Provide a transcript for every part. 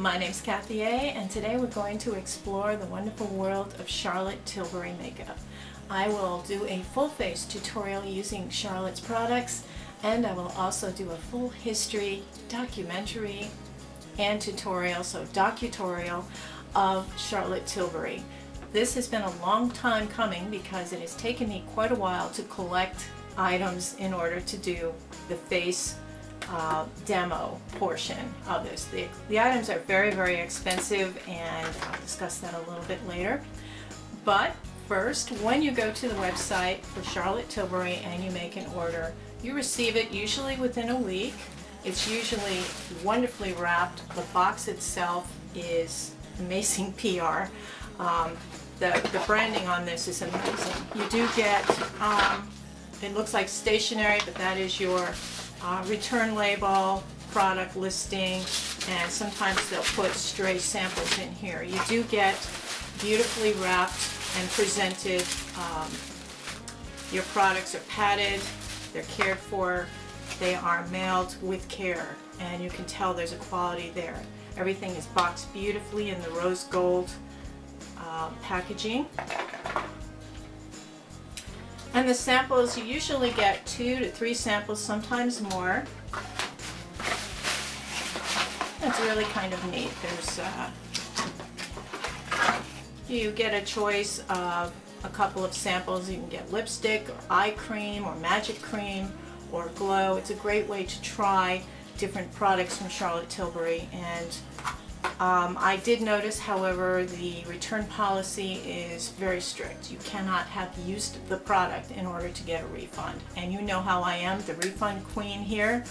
My name's Kathy A, and today we're going to explore the wonderful world of Charlotte Tilbury makeup. I will do a full face tutorial using Charlotte's products, and I will also do a full history, documentary, and tutorial, so docutorial, of Charlotte Tilbury. This has been a long time coming because it has taken me quite a while to collect items in order to do the face demo portion of this. The items are very, very expensive, and I'll discuss that a little bit later. But first, when you go to the website for Charlotte Tilbury and you make an order, you receive it usually within a week. It's usually wonderfully wrapped. The box itself is amazing PR. The branding on this is amazing. You do get, it looks like stationery, but that is your return label, product listing, and sometimes they'll put stray samples in here. You do get beautifully wrapped and presented. Your products are padded, they're cared for, they are mailed with care, and you can tell there's a quality there. Everything is boxed beautifully in the rose gold packaging. And the samples, you usually get 2 to 3 samples, sometimes more. That's really kind of neat. There's you get a choice of a couple of samples. You can get lipstick or eye cream or magic cream or glow. It's a great way to try different products from Charlotte Tilbury. And I did notice, however, the return policy is very strict. You cannot have used the product in order to get a refund. And you know how I am, the refund queen here.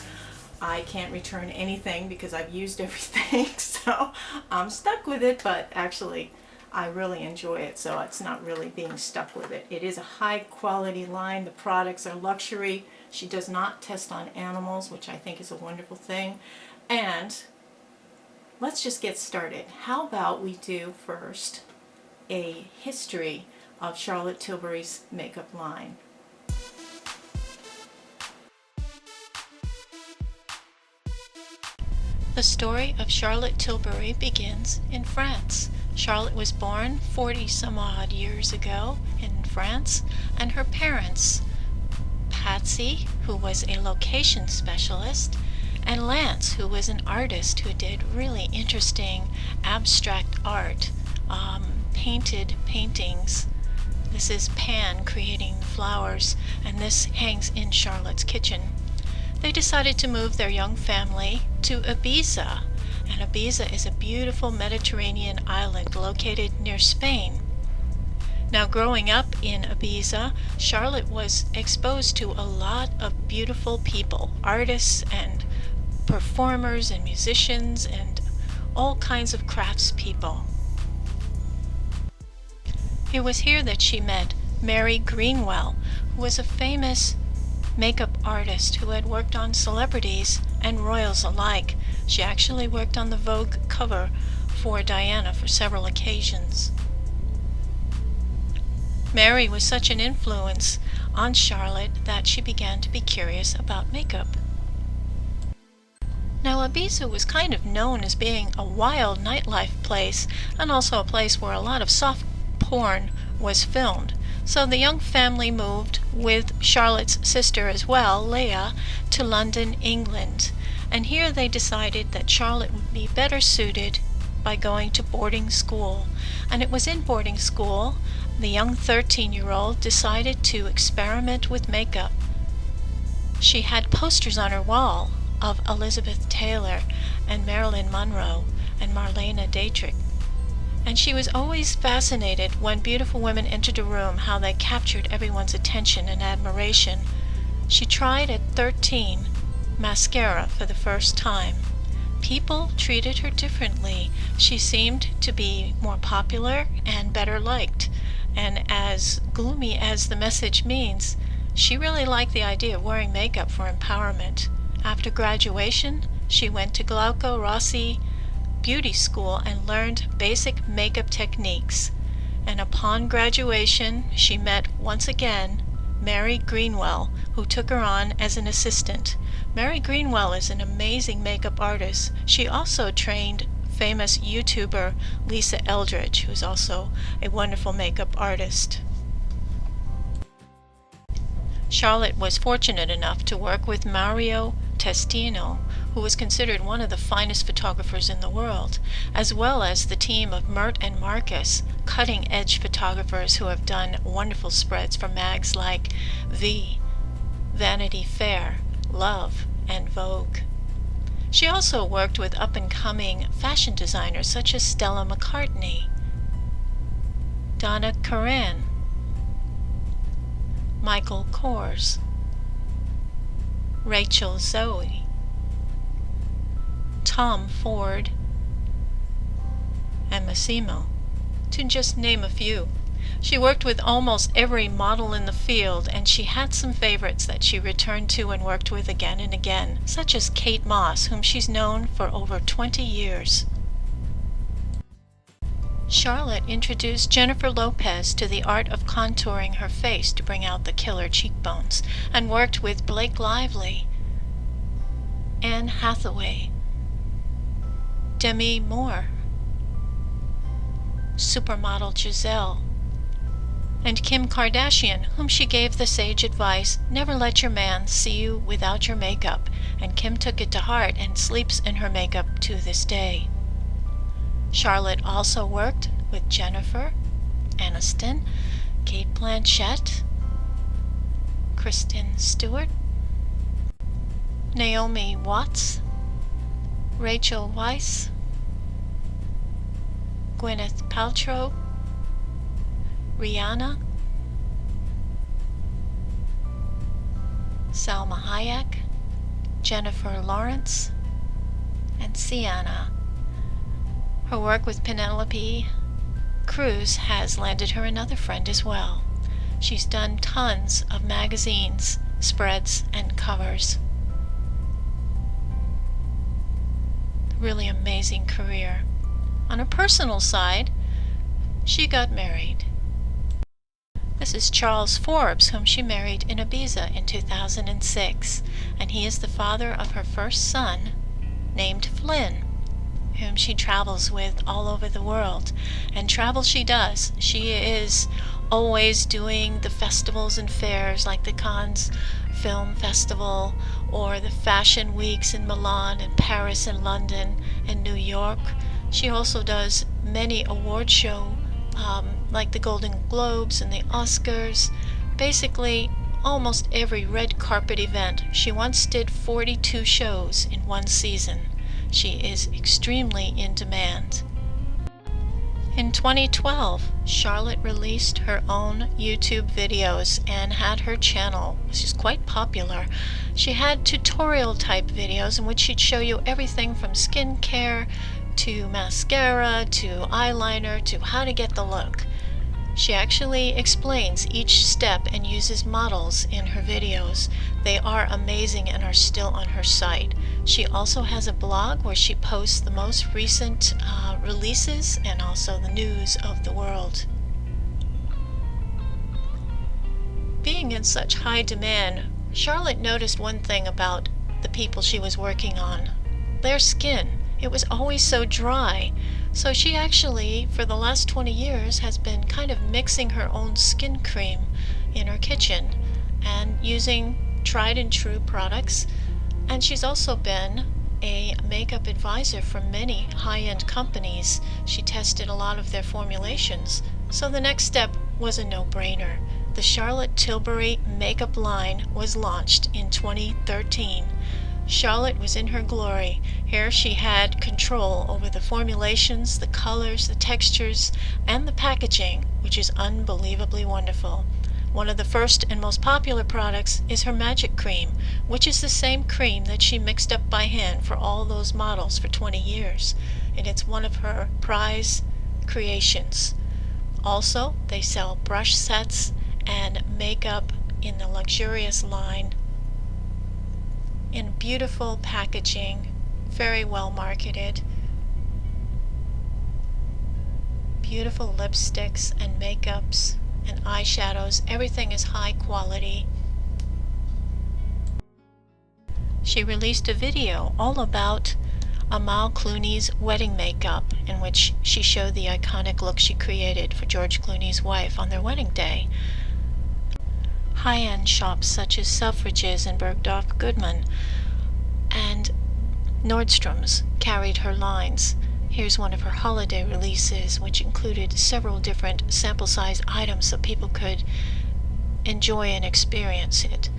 I can't return anything because I've used everything, so I'm stuck with it, but actually I really enjoy it, so it's not really being stuck with it. It is a high quality line. The products are luxury. She does not test on animals, which I think is a wonderful thing. And let's just get started. How about we do first a history of Charlotte Tilbury's makeup line. The story of Charlotte Tilbury begins in France. Charlotte was born 40 some odd years ago in France, and her parents, Patsy, who was a location specialist, and Lance, who was an artist who did really interesting abstract art, painted paintings. This is Pan creating the flowers, and this hangs in Charlotte's kitchen. They decided to move their young family to Ibiza, and Ibiza is a beautiful Mediterranean island located near Spain. Now, growing up in Ibiza, Charlotte was exposed to a lot of beautiful people, artists and performers and musicians and all kinds of craftspeople. It was here that she met Mary Greenwell, who was a famous makeup artist who had worked on celebrities and royals alike. She actually worked on the Vogue cover for Diana for several occasions. Mary was such an influence on Charlotte that she began to be curious about makeup. Now, Ibiza was kind of known as being a wild nightlife place, and also a place where a lot of soft porn was filmed. So the young family moved, with Charlotte's sister as well, Leah, to London, England. And here they decided that Charlotte would be better suited by going to boarding school. And it was in boarding school the young 13-year-old decided to experiment with makeup. She had posters on her wall of Elizabeth Taylor and Marilyn Monroe and Marlene Dietrich. And she was always fascinated when beautiful women entered a room, how they captured everyone's attention and admiration. She tried at 13 mascara for the first time. People treated her differently. She seemed to be more popular and better liked. And as gloomy as the message means, she really liked the idea of wearing makeup for empowerment. After graduation, she went to Glauco Rossi Beauty School and learned basic makeup techniques. And upon graduation, she met once again Mary Greenwell, who took her on as an assistant. Mary Greenwell is an amazing makeup artist. She also trained famous YouTuber Lisa Eldridge, who's also a wonderful makeup artist. Charlotte was fortunate enough to work with Mario Testino, who was considered one of the finest photographers in the world, as well as the team of Mert and Marcus, cutting-edge photographers who have done wonderful spreads for mags like V, Vanity Fair, Love, and Vogue. She also worked with up-and-coming fashion designers such as Stella McCartney, Donna Karan, Michael Kors, Rachel Zoe, Tom Ford, and Massimo, to just name a few. She worked with almost every model in the field, and she had some favorites that she returned to and worked with again and again, such as Kate Moss, whom she's known for over 20 years. Charlotte introduced Jennifer Lopez to the art of contouring her face to bring out the killer cheekbones, and worked with Blake Lively, Anne Hathaway, Demi Moore, supermodel Giselle, and Kim Kardashian, whom she gave the sage advice, never let your man see you without your makeup, and Kim took it to heart and sleeps in her makeup to this day. Charlotte also worked with Jennifer Aniston, Kate Blanchett, Kristen Stewart, Naomi Watts, Rachel Weiss, Gwyneth Paltrow, Rihanna, Salma Hayek, Jennifer Lawrence, and Sienna. Her work with Penelope Cruz has landed her another friend as well. She's done tons of magazines, spreads, and covers. Really amazing career. On a personal side, she got married. This is Charles Forbes, whom she married in Ibiza in 2006, and he is the father of her first son, named Flynn, whom she travels with all over the world. And travel she does. She is always doing the festivals and fairs like the Cannes Film Festival or the fashion weeks in Milan and Paris and London and New York. She also does many award shows like the Golden Globes and the Oscars. Basically, almost every red carpet event. She once did 42 shows in one season. She is extremely in demand. In 2012, Charlotte released her own YouTube videos and had her channel, which is quite popular. She had tutorial type videos in which she'd show you everything from skincare to mascara to eyeliner to how to get the look. She actually explains each step and uses models in her videos. They are amazing and are still on her site. She also has a blog where she posts the most recent releases and also the news of the world. Being in such high demand, Charlotte noticed one thing about the people she was working on. Their skin. It was always so dry. So she actually, for the last 20 years, has been kind of mixing her own skin cream in her kitchen and using tried and true products. And she's also been a makeup advisor for many high-end companies. She tested a lot of their formulations. So the next step was a no-brainer. The Charlotte Tilbury makeup line was launched in 2013. Charlotte was in her glory. Here she had control over the formulations, the colors, the textures, and the packaging, which is unbelievably wonderful. One of the first and most popular products is her Magic Cream, which is the same cream that she mixed up by hand for all those models for 20 years, and it's one of her prize creations. Also, they sell brush sets and makeup in the luxurious line in beautiful packaging, very well marketed. Beautiful lipsticks and makeups and eyeshadows, everything is high quality. She released a video all about Amal Clooney's wedding makeup, in which she showed the iconic look she created for George Clooney's wife on their wedding day. High-end shops such as Selfridges and Bergdorf Goodman and Nordstrom's carried her lines. Here's one of her holiday releases, which included several different sample-size items so people could enjoy and experience it.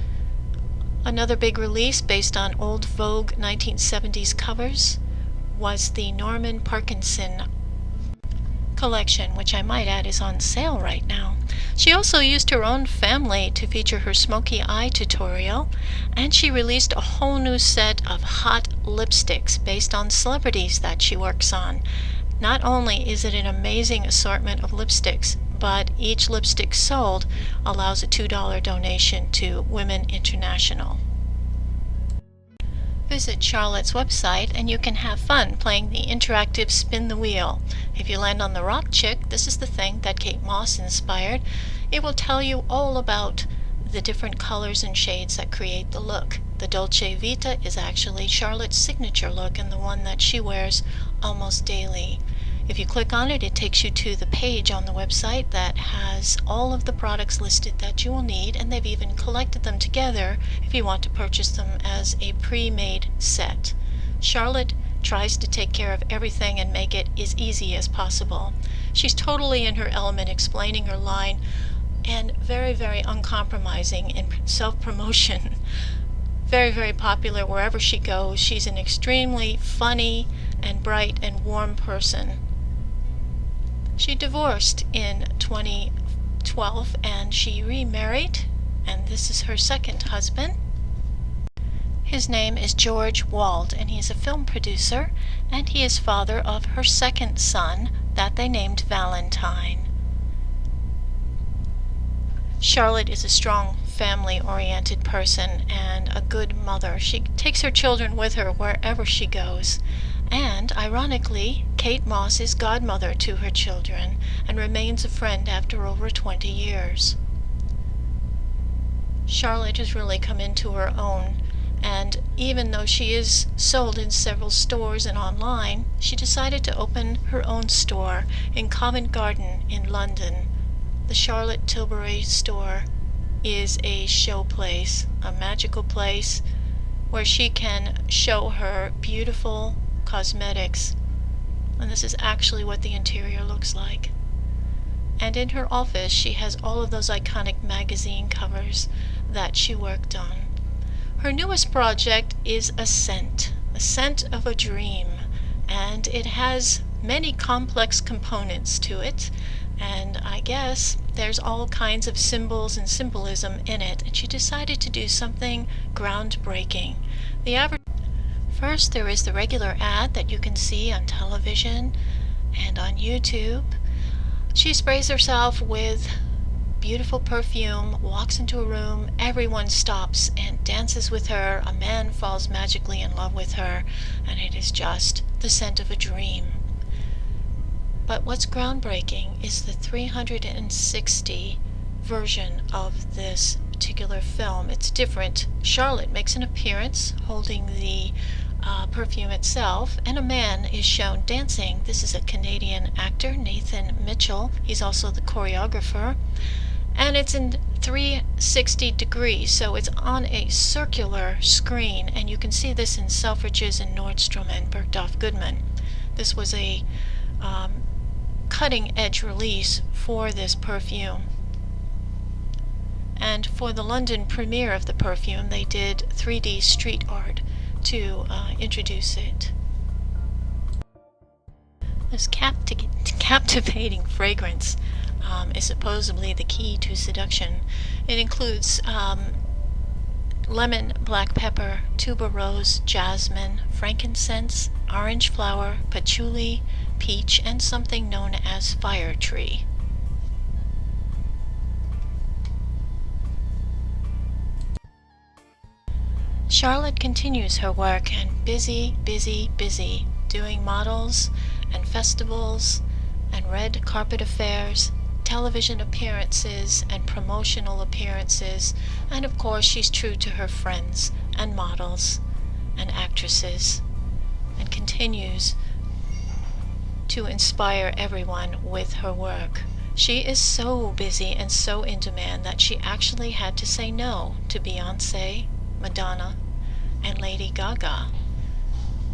Another big release based on old Vogue 1970s covers was the Norman Parkinson collection, which I might add is on sale right now. She also used her own family to feature her smoky eye tutorial, and she released a whole new set of hot lipsticks based on celebrities that she works on. Not only is it an amazing assortment of lipsticks, but each lipstick sold allows a $2 donation to Women International. Visit Charlotte's website and you can have fun playing the interactive spin the wheel. If you land on the rock chick, this is the thing that Kate Moss inspired. It will tell you all about the different colors and shades that create the look. The Dolce Vita is actually Charlotte's signature look and the one that she wears almost daily. If you click on it, it takes you to the page on the website that has all of the products listed that you will need, and they've even collected them together if you want to purchase them as a pre-made set. Charlotte tries to take care of everything and make it as easy as possible. She's totally in her element explaining her line and very, very uncompromising in self-promotion. Very, very popular wherever she goes. She's an extremely funny and bright and warm person. She divorced in 2012 and she remarried, and this is her second husband. His name is George Wald, and he's a film producer, and he is father of her second son that they named Valentine. Charlotte is a strong family-oriented person and a good mother. She takes her children with her wherever she goes. And, ironically, Kate Moss is godmother to her children and remains a friend after over 20 years. Charlotte has really come into her own, and even though she is sold in several stores and online, she decided to open her own store in Covent Garden in London. The Charlotte Tilbury store is a show place, a magical place where she can show her beautiful cosmetics, and this is actually what the interior looks like. And in her office she has all of those iconic magazine covers that she worked on. Her newest project is a scent of a dream, and it has many complex components to it, and I guess there's all kinds of symbols and symbolism in it, and she decided to do something groundbreaking. First, there is the regular ad that you can see on television and on YouTube. She sprays herself with beautiful perfume, walks into a room, everyone stops and dances with her, a man falls magically in love with her, and it is just the scent of a dream. But what's groundbreaking is the 360 version of this particular film. It's different. Charlotte makes an appearance holding the perfume itself, and a man is shown dancing. This is a Canadian actor, Nathan Mitchell. He's also the choreographer, and it's in 360 degrees, so it's on a circular screen, and you can see this in Selfridges and Nordstrom and Bergdorf Goodman. This was a cutting edge release for this perfume. And for the London premiere of the perfume, they did 3D street art to introduce it. This captivating fragrance is supposedly the key to seduction. It includes lemon, black pepper, tuberose, jasmine, frankincense, orange flower, patchouli, peach, and something known as fire tree. Charlotte continues her work and busy doing models and festivals and red carpet affairs, television appearances and promotional appearances, and of course she's true to her friends and models and actresses. and continues to inspire everyone with her work. She is so busy and so in demand that she actually had to say no to Beyonce, Madonna, and Lady Gaga.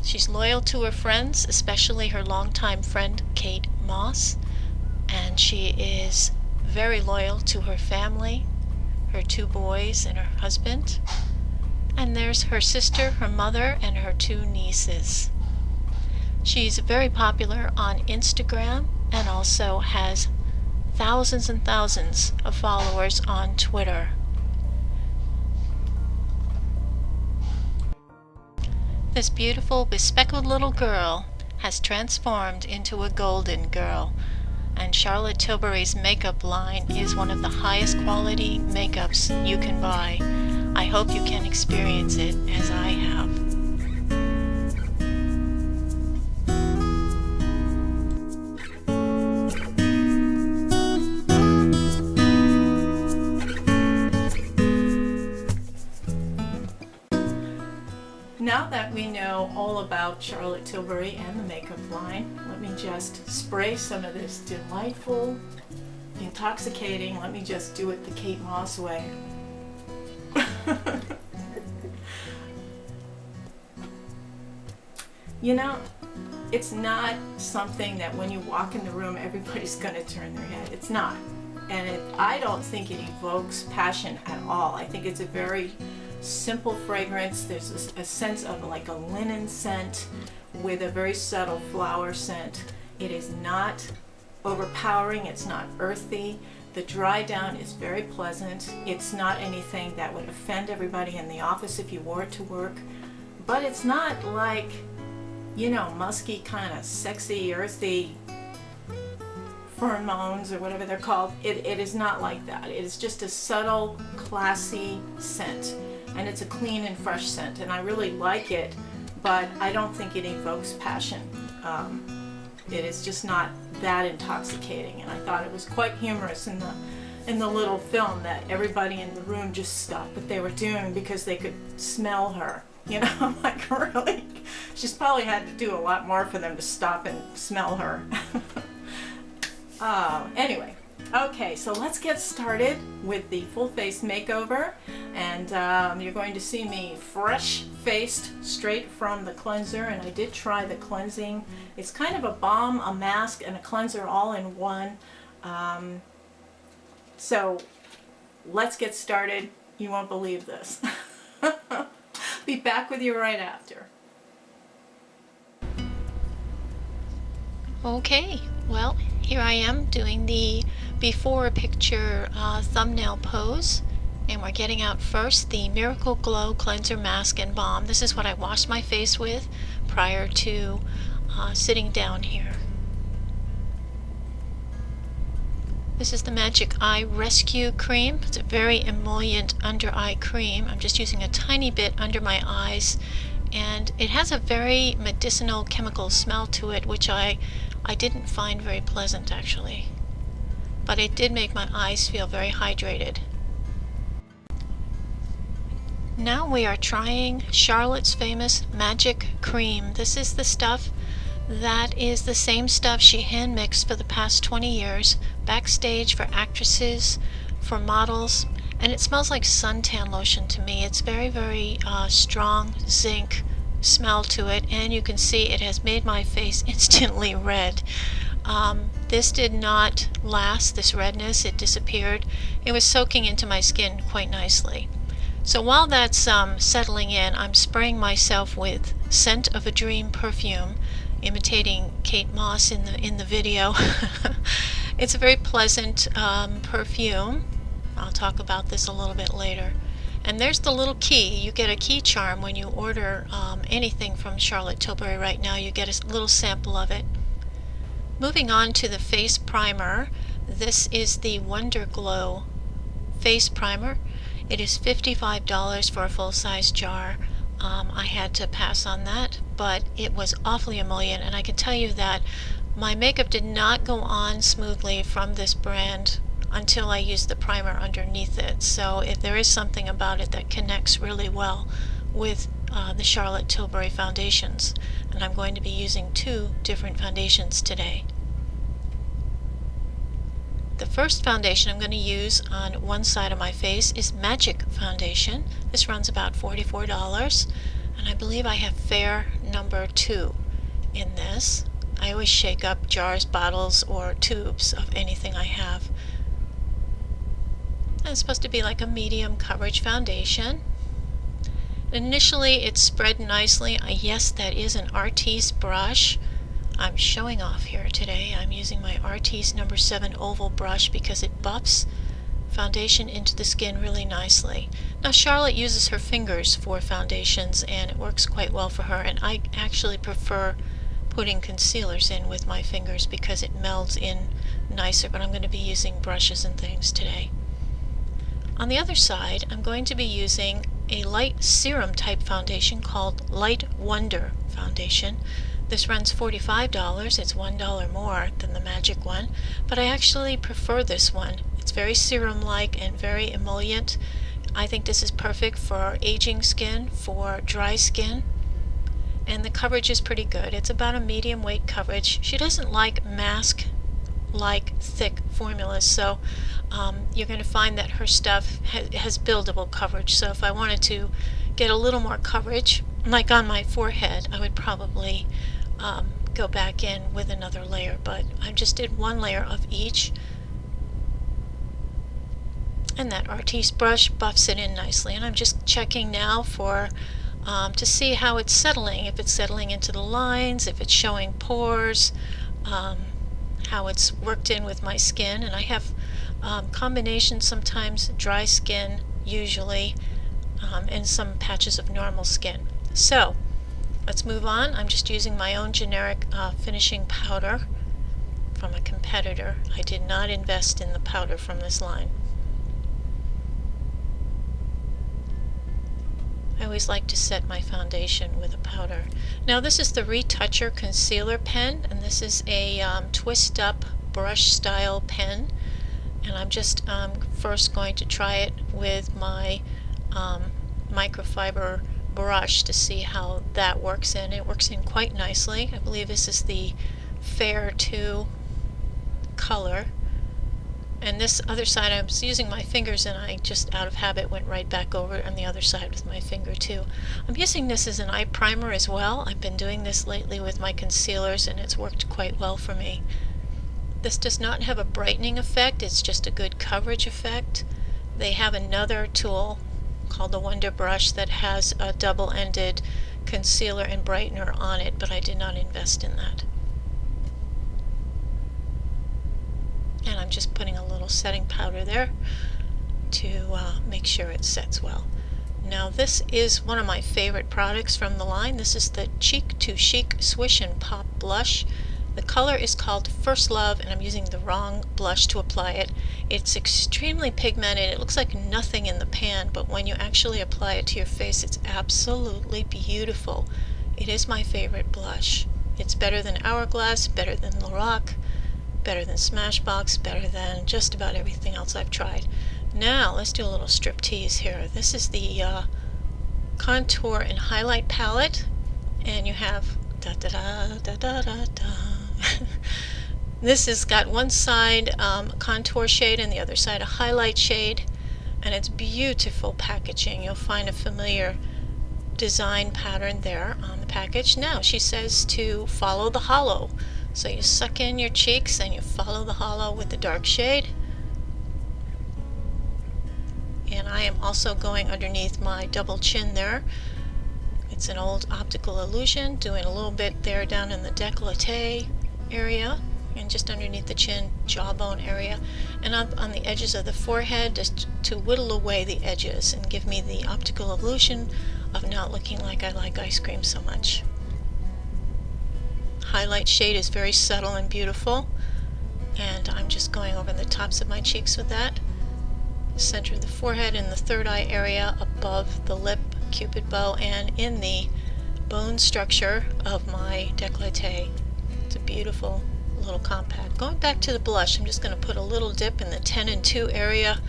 She's loyal to her friends, especially her longtime friend Kate Moss, and she is very loyal to her family, her 2 boys and her husband. And there's her sister, her mother, and her 2 nieces. She's very popular on Instagram and also has thousands and thousands of followers on Twitter. This beautiful, bespectacled little girl has transformed into a golden girl, and Charlotte Tilbury's makeup line is one of the highest quality makeups you can buy. I hope you can experience it as I have. Now that we know all about Charlotte Tilbury and the makeup line, let me just spray some of this delightful, intoxicating, let me just do it the Kate Moss way. You know, it's not something that when you walk in the room everybody's going to turn their head. It's not. And I don't think it evokes passion at all. I think it's a very simple fragrance. There's a sense of like a linen scent with a very subtle flower scent. It is not overpowering. It's not earthy. The dry down is very pleasant. It's not anything that would offend everybody in the office if you wore it to work. But it's not like, you know, musky, kind of sexy, earthy pheromones or whatever they're called. It is not like that. It is just a subtle, classy scent. And it's a clean and fresh scent. And I really like it, but I don't think it evokes passion. It is just not that intoxicating. And I thought it was quite humorous in the little film that everybody in the room just stopped what they were doing because they could smell her. You know, I'm like, really? She's probably had to do a lot more for them to stop and smell her. Anyway, okay, so let's get started with the full face makeover. And you're going to see me fresh-faced straight from the cleanser. And I did try the cleansing. It's kind of a balm, a mask, and a cleanser all in one. So let's get started. You won't believe this. Be back with you right after. Okay, well, here I am doing the before picture thumbnail pose, and we're getting out first the Miracle Glow Cleanser Mask and Balm. This is what I washed my face with prior to sitting down here. This is the Magic Eye Rescue Cream. It's a very emollient under eye cream. I'm just using a tiny bit under my eyes, and it has a very medicinal chemical smell to it, which I didn't find very pleasant actually, but it did make my eyes feel very hydrated. Now we are trying Charlotte's famous Magic Cream. This is the stuff that is the same stuff she hand mixed for the past 20 years, backstage for actresses, for models, and it smells like suntan lotion to me. It's very, very strong zinc smell to it, and you can see it has made my face instantly red. This did not last, this redness. It disappeared. It was soaking into my skin quite nicely. So while that's settling in, I'm spraying myself with Scent of a Dream perfume, imitating Kate Moss in the video. It's a very pleasant perfume. I'll talk about this a little bit later. And there's the little key. You get a key charm when you order anything from Charlotte Tilbury right now. You get a little sample of it. Moving on to the face primer. This is the Wonder Glow face primer. It is $55 for a full-size jar. I had to pass on that, but it was awfully emollient, and I can tell you that my makeup did not go on smoothly from this brand until I used the primer underneath it. So if there is something about it that connects really well with the Charlotte Tilbury foundations, and I'm going to be using 2 different foundations today. The first foundation I'm going to use on one side of my face is Magic Foundation. This runs about $44, and I believe I have Fair number 2 in this. I always shake up jars, bottles, or tubes of anything I have. And it's supposed to be like a medium coverage foundation. Initially it's spread nicely. Yes, that is an Artiste brush. I'm showing off here today. I'm using my Artiste number 7 oval brush because it buffs foundation into the skin really nicely. Now Charlotte uses her fingers for foundations and it works quite well for her, and I actually prefer putting concealers in with my fingers because it melds in nicer, but I'm going to be using brushes and things today. On the other side, I'm going to be using a light serum type foundation called Light Wonder Foundation. This runs $45. It's $1 more than the Magic one, but I actually prefer this one. It's very serum-like and very emollient. I think this is perfect for aging skin, for dry skin, and the coverage is pretty good. It's about a medium weight coverage. She doesn't like mask-like thick formulas, so you're going to find that her stuff has buildable coverage. So if I wanted to get a little more coverage, like on my forehead, I would probably go back in with another layer, but I just did 1 layer of each, and that Artiste brush buffs it in nicely. And I'm just checking now for to see how it's settling, if it's settling into the lines, if it's showing pores, how it's worked in with my skin. And I have combinations, sometimes dry skin usually, and some patches of normal skin. So let's move on. I'm just using my own generic finishing powder from a competitor. I did not invest in the powder from this line. I always like to set my foundation with a powder. Now this is the Retoucher Concealer Pen, and this is a twist up brush style pen, and I'm just first going to try it with my microfiber brush to see how that works in. It works in quite nicely. I believe this is the Fair 2 color. And this other side, I was using my fingers and I just out of habit went right back over on the other side with my finger too. I'm using this as an eye primer as well. I've been doing this lately with my concealers and it's worked quite well for me. This does not have a brightening effect, it's just a good coverage effect. They have another tool called the Wonder Brush that has a double-ended concealer and brightener on it, but I did not invest in that. And I'm just putting a little setting powder there to make sure it sets well. Now this is one of my favorite products from the line. This is the Cheek to Chic Swish and Pop Blush. The color is called First Love, and I'm using the wrong blush to apply it. It's extremely pigmented. It looks like nothing in the pan, but when you actually apply it to your face, it's absolutely beautiful. It is my favorite blush. It's better than Hourglass, better than Lorac, better than Smashbox, better than just about everything else I've tried. Now let's do a little striptease here. This is the Contour and Highlight Palette, and you have da da da da da da da. This has got one side contour shade and the other side a highlight shade, and it's beautiful packaging. You'll find a familiar design pattern there on the package. Now she says to follow the hollow. So you suck in your cheeks and you follow the hollow with the dark shade. And I am also going underneath my double chin there. It's an old optical illusion, doing a little bit there down in the décolleté area and just underneath the chin, jawbone area, and up on the edges of the forehead just to whittle away the edges and give me the optical illusion of not looking like I like ice cream so much. Highlight shade is very subtle and beautiful, and I'm just going over the tops of my cheeks with that. Center of the forehead and the third eye area, above the lip, cupid bow, and in the bone structure of my décolleté. It's a beautiful little compact. Going back to the blush, I'm just going to put a little dip in the 10 and 2 area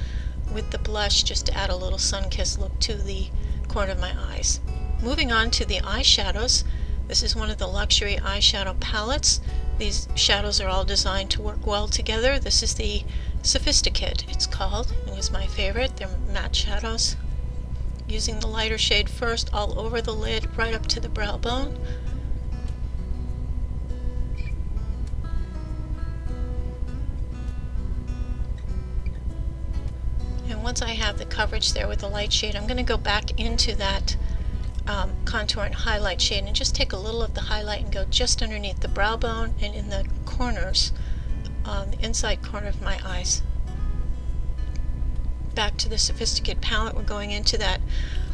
with the blush just to add a little sun-kissed look to the corner of my eyes. Moving on to the eyeshadows. This is one of the luxury eyeshadow palettes. These shadows are all designed to work well together. This is the Sophisticate, it's called, and it's my favorite. They're matte shadows. Using the lighter shade first all over the lid, right up to the brow bone. And once I have the coverage there with the light shade, I'm going to go back into that contour and highlight shade and just take a little of the highlight and go just underneath the brow bone and in the corners, the inside corner of my eyes. Back to the Sophisticate palette, we're going into that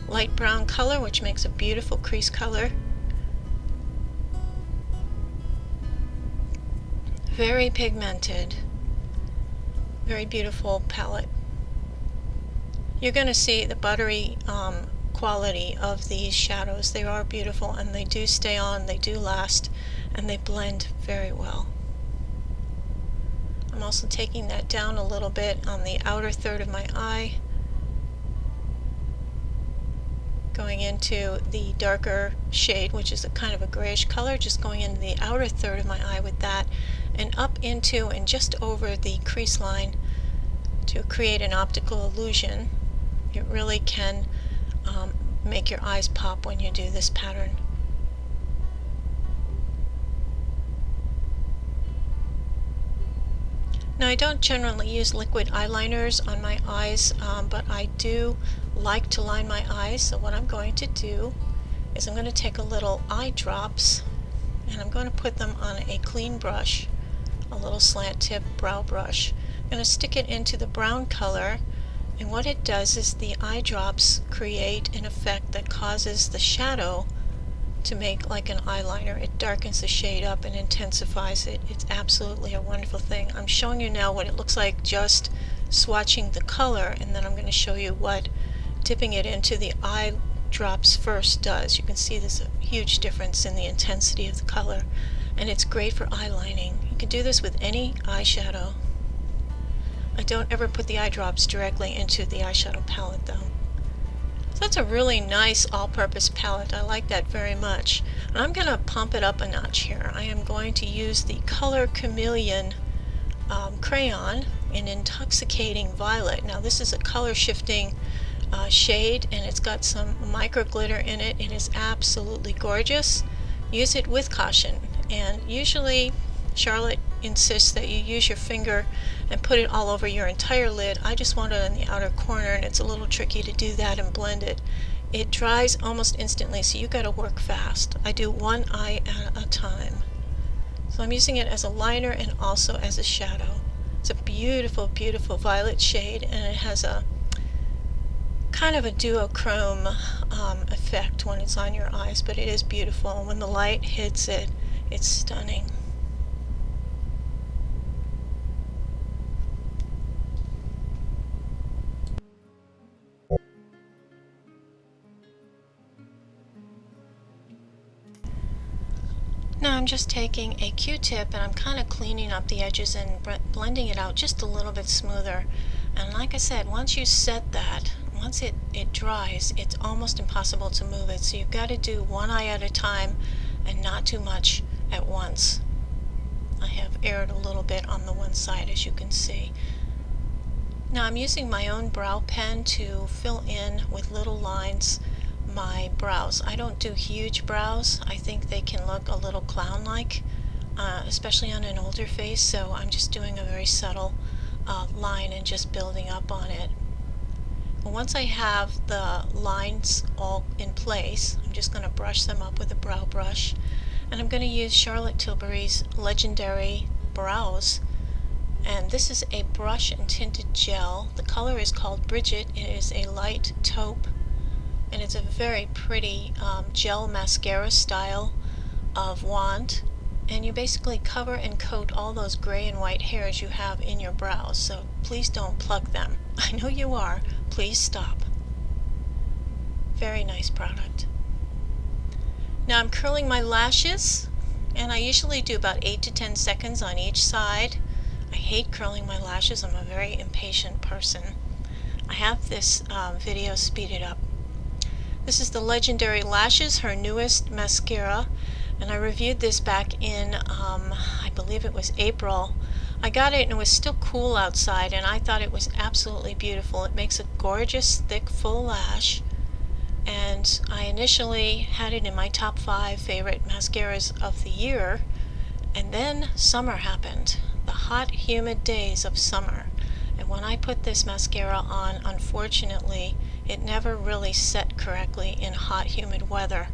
light brown color, which makes a beautiful crease color. Very pigmented, very beautiful palette. You're going to see the buttery quality of these shadows. They are beautiful and they do stay on, they do last, and they blend very well. I'm also taking that down a little bit on the outer third of my eye, going into the darker shade, which is a kind of a grayish color, just going into the outer third of my eye with that, and up into and just over the crease line to create an optical illusion. It really can make your eyes pop when you do this pattern. Now, I don't generally use liquid eyeliners on my eyes, but I do like to line my eyes. So what I'm going to do is I'm going to take a little eye drops and I'm going to put them on a clean brush, a little slant tip brow brush. I'm going to stick it into the brown color, and what it does is the eye drops create an effect that causes the shadow to make like an eyeliner. It darkens the shade up and intensifies it. It's absolutely a wonderful thing. I'm showing you now what it looks like just swatching the color, and then I'm going to show you what dipping it into the eye drops first does. You can see there's a huge difference in the intensity of the color, and it's great for eyelining. You can do this with any eyeshadow. I don't ever put the eye drops directly into the eyeshadow palette though. So that's a really nice all-purpose palette. I like that very much. And I'm going to pump it up a notch here. I am going to use the Color Chameleon crayon in Intoxicating Violet. Now this is a color shifting shade, and it's got some micro glitter in it. It is absolutely gorgeous. Use it with caution, and usually Charlotte insists that you use your finger and put it all over your entire lid. I just want it in the outer corner, and it's a little tricky to do that and blend it. It dries almost instantly, so you got to work fast. I do one eye at a time. So I'm using it as a liner and also as a shadow. It's a beautiful, beautiful violet shade, and it has a kind of a duochrome effect when it's on your eyes, but it is beautiful. When the light hits it, it's stunning. Now I'm just taking a Q-tip and I'm kind of cleaning up the edges and blending it out just a little bit smoother. And like I said, once you set that, once it dries, it's almost impossible to move it. So you've got to do one eye at a time and not too much at once. I have aired a little bit on the one side, as you can see. Now I'm using my own brow pen to fill in with little lines my brows. I don't do huge brows. I think they can look a little clown-like, especially on an older face, so I'm just doing a very subtle line and just building up on it. Once I have the lines all in place, I'm just going to brush them up with a brow brush, and I'm going to use Charlotte Tilbury's Legendary Brows, and this is a brush and tinted gel. The color is called Brigitte. It is a light taupe, and it's a very pretty gel mascara style of wand, and you basically cover and coat all those gray and white hairs you have in your brows, so please don't pluck them. I know you are. Please stop. Very nice product. Now I'm curling my lashes, and I usually do about 8 to 10 seconds on each side. I hate curling my lashes. I'm a very impatient person. I have this video speeded up. This is the Legendary Lashes, her newest mascara, and I reviewed this back in, I believe it was April. I got it and it was still cool outside, and I thought it was absolutely beautiful. It makes a gorgeous, thick, full lash, and I initially had it in my top 5 favorite mascaras of the year, and then summer happened. The hot, humid days of summer. And when I put this mascara on, unfortunately, it never really set correctly in hot, humid weather,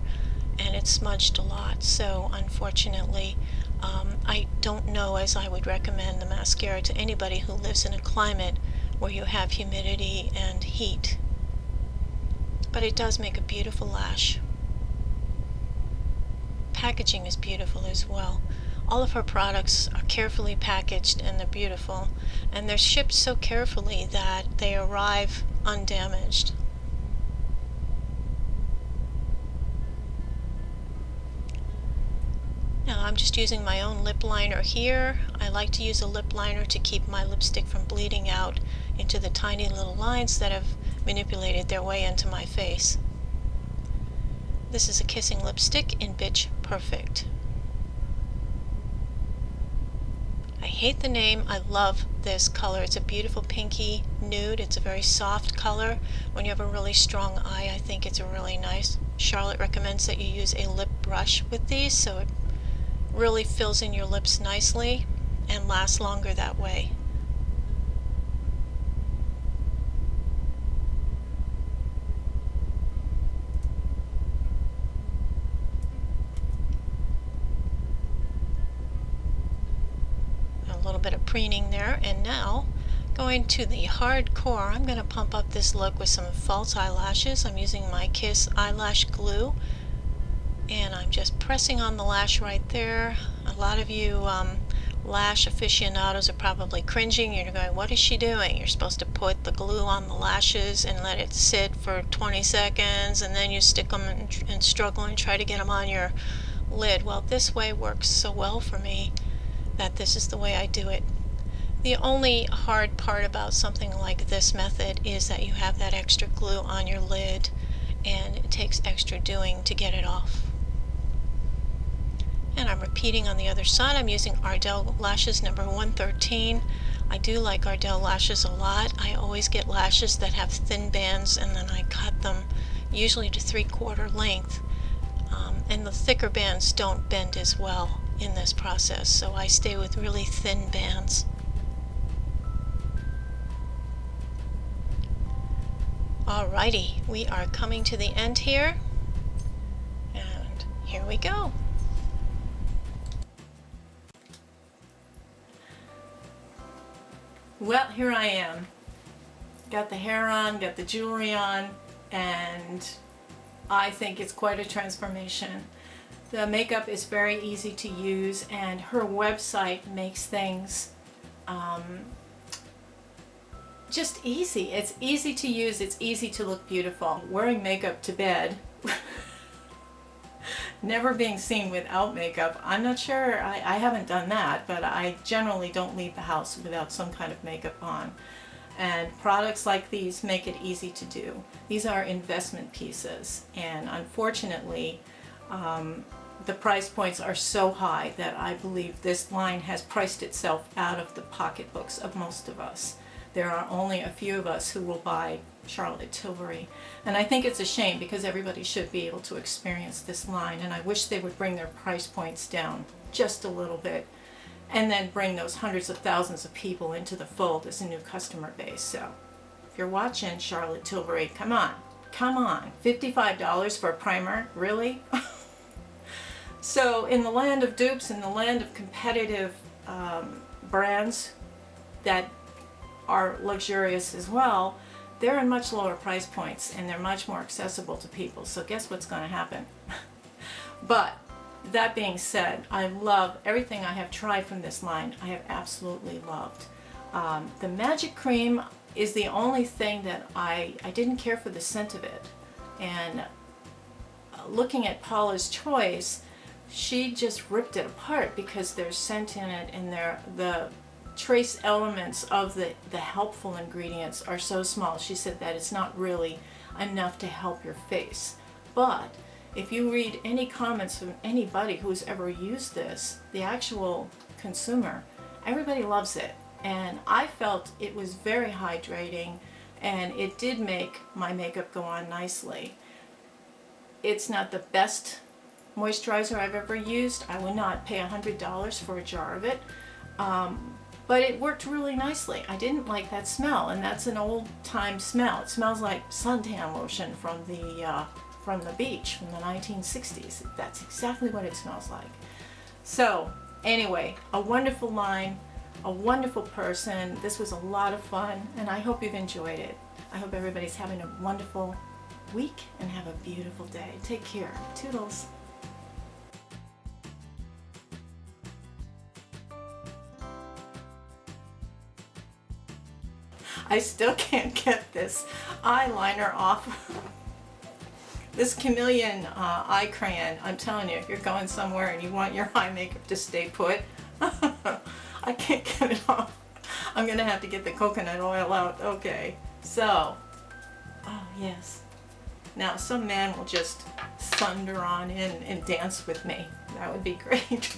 and it smudged a lot. So unfortunately, I don't know as I would recommend the mascara to anybody who lives in a climate where you have humidity and heat. But it does make a beautiful lash. Packaging is beautiful as well. All of her products are carefully packaged and they're beautiful, and they're shipped so carefully that they arrive undamaged. Now I'm just using my own lip liner here. I like to use a lip liner to keep my lipstick from bleeding out into the tiny little lines that have manipulated their way into my face. This is a kissing lipstick in Bitch Perfect. I hate the name. I love this color. It's a beautiful pinky nude. It's a very soft color. When you have a really strong eye, I think it's really nice. Charlotte recommends that you use a lip brush with these, so it really fills in your lips nicely and lasts longer that way. A little bit of preening there, and now going to the hardcore, I'm going to pump up this look with some false eyelashes. I'm using my Kiss eyelash glue, and I'm just pressing on the lash right there. A lot of you lash aficionados are probably cringing. You're going, what is she doing? You're supposed to put the glue on the lashes and let it sit for 20 seconds, and then you stick them and struggle and try to get them on your lid. Well, this way works so well for me that this is the way I do it. The only hard part about something like this method is that you have that extra glue on your lid, and it takes extra doing to get it off. And I'm repeating on the other side. I'm using Ardell lashes number 113. I do like Ardell lashes a lot. I always get lashes that have thin bands, and then I cut them usually to 3/4 length. And the thicker bands don't bend as well in this process, so I stay with really thin bands. Alrighty, we are coming to the end here, and here we go. Well, here I am. Got the hair on, got the jewelry on, and I think it's quite a transformation. The makeup is very easy to use, and her website makes things just easy. It's easy to use, it's easy to look beautiful. Wearing makeup to bed, never being seen without makeup. I'm not sure, I haven't done that, but I generally don't leave the house without some kind of makeup on. And products like these make it easy to do. These are investment pieces, and unfortunately, the price points are so high that I believe this line has priced itself out of the pocketbooks of most of us. There are only a few of us who will buy Charlotte Tilbury, and I think it's a shame because everybody should be able to experience this line, and I wish they would bring their price points down just a little bit and then bring those hundreds of thousands of people into the fold as a new customer base. So if you're watching, Charlotte Tilbury, come on, $55 for a primer, really? So in the land of dupes, in the land of competitive brands that are luxurious as well, they're in much lower price points and they're much more accessible to people. So guess what's going to happen? But that being said, I love everything I have tried from this line. I have absolutely loved. The Magic Cream is the only thing that I didn't care for the scent of it. And looking at Paula's Choice, she just ripped it apart because there's scent in it, and the trace elements of the helpful ingredients are so small. She said that it's not really enough to help your face. But if you read any comments from anybody who's ever used this, the actual consumer, everybody loves it. And I felt it was very hydrating, and it did make my makeup go on nicely. It's not the best moisturizer I've ever used. I would not pay $100 for a jar of it. But it worked really nicely. I didn't like that smell, and that's an old-time smell. It smells like suntan lotion from the beach from the 1960s. That's exactly what it smells like. So anyway, a wonderful line, a wonderful person. This was a lot of fun, and I hope you've enjoyed it. I hope everybody's having a wonderful week and have a beautiful day. Take care. Toodles. I still can't get this eyeliner off. This chameleon eye crayon, I'm telling you, if you're going somewhere and you want your eye makeup to stay put, I can't get it off. I'm gonna have to get the coconut oil out. Okay, so, oh yes. Now some man will just thunder on in and dance with me. That would be great.